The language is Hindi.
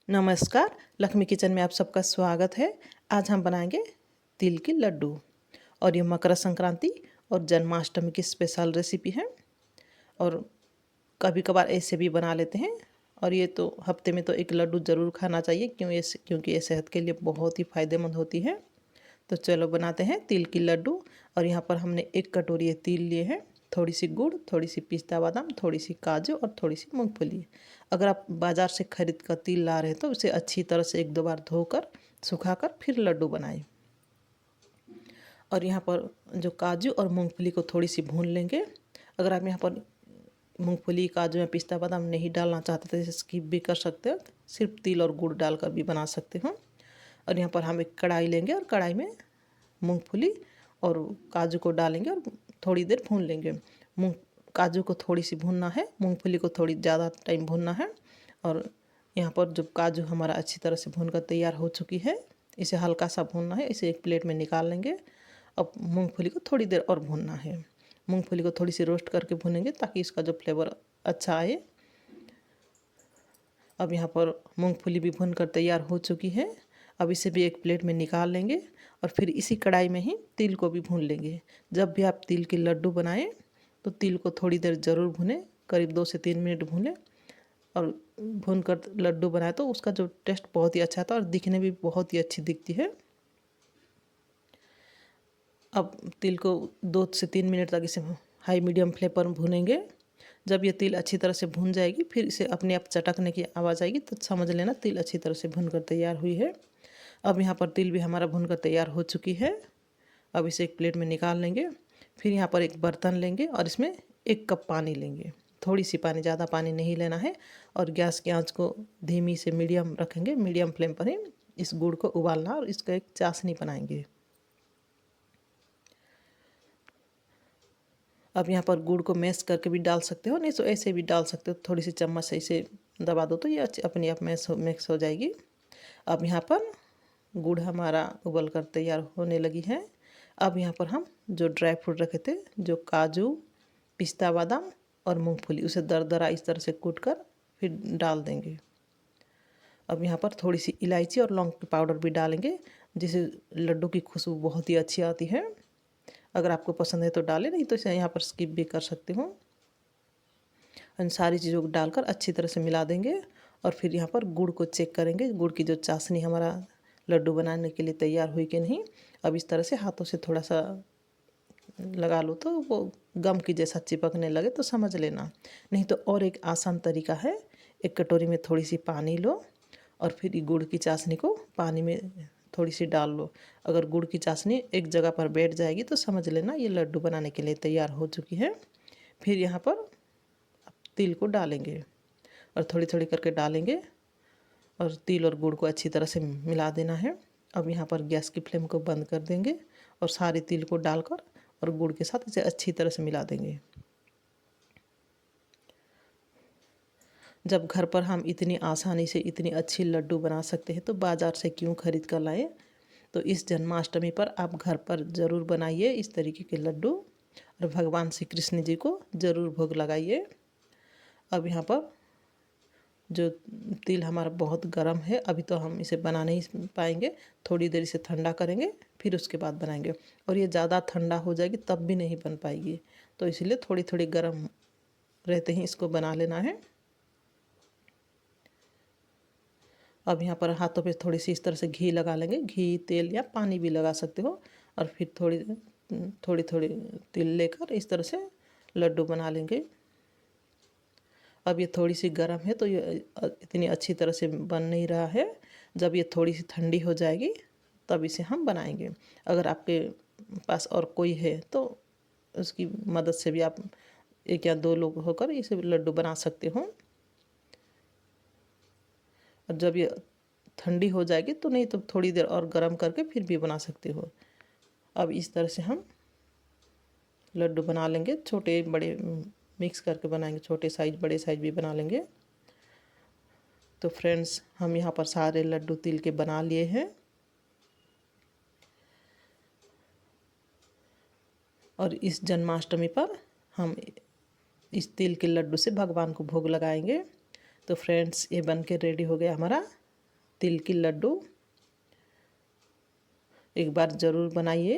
नमस्कार, लक्ष्मी किचन में आप सबका स्वागत है। आज हम बनाएंगे तिल के लड्डू और ये मकर संक्रांति और जन्माष्टमी की स्पेशल रेसिपी है। और कभी कभार ऐसे भी बना लेते हैं। और ये तो हफ्ते में तो एक लड्डू ज़रूर खाना चाहिए क्योंकि ये सेहत के लिए बहुत ही फ़ायदेमंद होती है। तो चलो बनाते हैं तिल की लड्डू। और यहाँ पर हमने 1 कटोरी तिल लिए हैं, थोड़ी सी गुड़, थोड़ी सी पिस्ता बादाम, थोड़ी सी काजू और थोड़ी सी मूंगफली। अगर आप बाज़ार से खरीद कर तिल ला रहे हैं तो उसे अच्छी तरह से 1-2 बार धोकर सुखाकर फिर लड्डू बनाएं। और यहाँ पर जो काजू और मूंगफली को थोड़ी सी भून लेंगे। अगर आप यहाँ पर मूंगफली, काजू या पिस्ता बादाम नहीं डालना चाहते तो इसे स्किप भी कर सकते हो, सिर्फ तिल और गुड़ डालकर भी बना सकते हो। और यहाँ पर हम एक कढ़ाई लेंगे और कढ़ाई में मूंगफली और काजू को डालेंगे और थोड़ी देर भून लेंगे। काजू को थोड़ी सी भूनना है, मूंगफली को थोड़ी ज़्यादा टाइम भूनना है। और यहाँ पर जो काजू हमारा अच्छी तरह से भून कर तैयार हो चुकी है, इसे हल्का सा भूनना है। इसे एक प्लेट में निकाल लेंगे। अब मूंगफली को थोड़ी देर और भूनना है। मूंगफली को थोड़ी सी रोस्ट करके भूनेंगे ताकि इसका जो फ्लेवर अच्छा आए। अब यहाँ पर मूंगफली भी भून कर तैयार हो चुकी है। अब इसे भी एक प्लेट में निकाल लेंगे और फिर इसी कढ़ाई में ही तिल को भी भून लेंगे। जब भी आप तिल के लड्डू बनाएं तो तिल को थोड़ी देर ज़रूर भुनें, करीब 2 से 3 मिनट भूनें। और भून कर लड्डू बनाए तो उसका जो टेस्ट बहुत ही अच्छा आता है और दिखने भी बहुत ही अच्छी दिखती है। अब तिल को 2 से 3 मिनट तक इसे हाई मीडियम फ्लेम पर भूनेंगे। जब ये तिल अच्छी तरह से भून जाएगी, फिर इसे अपने आप चटकने की आवाज़ आएगी तो समझ लेना तिल अच्छी तरह से भून कर तैयार हुई है। अब यहाँ पर तिल भी हमारा भून कर तैयार हो चुकी है। अब इसे एक प्लेट में निकाल लेंगे। फिर यहाँ पर एक बर्तन लेंगे और इसमें 1 कप पानी लेंगे। थोड़ी सी पानी, ज़्यादा पानी नहीं लेना है। और गैस की आंच को धीमी से मीडियम रखेंगे। मीडियम फ्लेम पर ही इस गुड़ को उबालना और इसका एक चाशनी बनाएंगे। अब यहाँ पर गुड़ को मैश करके भी डाल सकते हो, नहीं तो ऐसे भी डाल सकते हो। थोड़ी सी चम्मच से इसे दबा दो तो ये अच्छी अपने आप मिक्स हो जाएगी। अब यहाँ पर गुड़ हमारा उबल कर तैयार होने लगी है। अब यहाँ पर हम जो ड्राई फ्रूट रखे थे, जो काजू, पिस्ता बादाम और मूंगफली, उसे दरदरा इस तरह से कूट कर फिर डाल देंगे। अब यहाँ पर थोड़ी सी इलायची और लौंग पाउडर भी डालेंगे, जिससे लड्डू की खुशबू बहुत ही अच्छी आती है। अगर आपको पसंद है तो डालें, नहीं तो इसे यहाँ पर स्किप भी कर सकते हो। इन सारी चीज़ों को डालकर अच्छी तरह से मिला देंगे। और फिर यहाँ पर गुड़ को चेक करेंगे, गुड़ की जो चाशनी हमारा लड्डू बनाने के लिए तैयार हुई कि नहीं। अब इस तरह से हाथों से थोड़ा सा लगा लो तो वो गम की जैसा चिपकने लगे तो समझ लेना। नहीं तो और एक आसान तरीका है, 1 कटोरी में थोड़ी सी पानी लो और फिर गुड़ की चाशनी को पानी में थोड़ी सी डाल लो। अगर गुड़ की चाशनी एक जगह पर बैठ जाएगी तो समझ लेना ये लड्डू बनाने के लिए तैयार हो चुकी है। फिर यहाँ पर तिल को डालेंगे और थोड़ी थोड़ी करके डालेंगे और तिल और गुड़ को अच्छी तरह से मिला देना है। अब यहाँ पर गैस की फ्लेम को बंद कर देंगे और सारे तिल को डालकर और गुड़ के साथ इसे अच्छी तरह से मिला देंगे। जब घर पर हम इतनी आसानी से इतनी अच्छी लड्डू बना सकते हैं तो बाज़ार से क्यों खरीद कर लाएं। तो इस जन्माष्टमी पर आप घर पर ज़रूर बनाइए इस तरीके के लड्डू और भगवान श्री कृष्ण जी को ज़रूर भोग लगाइए। अब यहाँ पर जो तिल हमारा बहुत गर्म है, अभी तो हम इसे बना नहीं पाएंगे। थोड़ी देर इसे ठंडा करेंगे फिर उसके बाद बनाएंगे। और ये ज़्यादा ठंडा हो जाएगी तब भी नहीं बन पाएगी, तो इसलिए थोड़ी थोड़ी गर्म रहते ही इसको बना लेना है। अब यहाँ पर हाथों पे थोड़ी सी इस तरह से घी लगा लेंगे, घी, तेल या पानी भी लगा सकते हो। और फिर थोड़ी थोड़ी थोड़ी तिल लेकर इस तरह से लड्डू बना लेंगे। अब ये थोड़ी सी गर्म है तो ये इतनी अच्छी तरह से बन नहीं रहा है। जब ये थोड़ी सी ठंडी हो जाएगी तब इसे हम बनाएंगे। अगर आपके पास और कोई है तो उसकी मदद से भी आप 1 या 2 लोग होकर इसे लड्डू बना सकते हो। और जब ये ठंडी हो जाएगी तो नहीं तो थोड़ी देर और गर्म करके फिर भी बना सकते हो। अब इस तरह से हम लड्डू बना लेंगे, छोटे बड़े मिक्स करके बनाएंगे, छोटे साइज बड़े साइज भी बना लेंगे। तो फ्रेंड्स, हम यहाँ पर सारे लड्डू तिल के बना लिए हैं और इस जन्माष्टमी पर हम इस तिल के लड्डू से भगवान को भोग लगाएंगे। तो फ्रेंड्स, ये बन के रेडी हो गया हमारा तिल की लड्डू एक बार ज़रूर बनाइए।